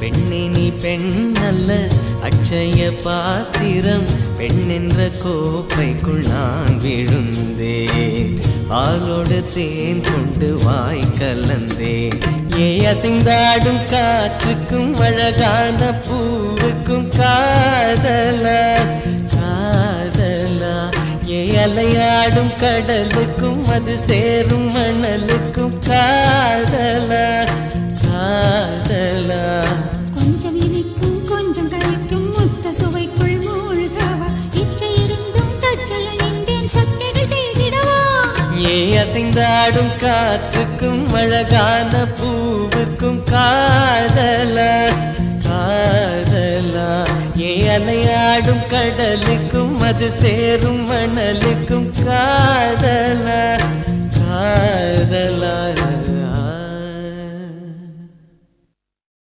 பெண்ணே நீ பெண்ணல்ல அட்சய பாத்திரம், பெண்ணென்ற கோப்பைக்குள் நான் விழுந்தேன், பாலோடு தேன் கொண்டு வாய் கலந்தேன். ஏ அசைந்தாடும் காற்றுக்கும் அழகான பூவுக்கும் காதலா காதலா, ஏ அலையாடும் கடலுக்கும் அது சேரும் மணலுக்கும் காதலா காதலா. கொஞ்சம் இனிக்கும் கொஞ்சம் கரைக்கும் முத்த சுவைக்குள் மூழ்கவா, இச்சை இருந்தும் தச்சையில் நின்றேன் சச்சைகள் செய்திடவா. ஏ அசைந்தாடும் காற்றுக்கும் அழகான பூவுக்கும் காதலா காதலா, ஏ அலையாடும் கடலுக்கும் அது சேரும் மணலுக்கும் காதலா காதலா.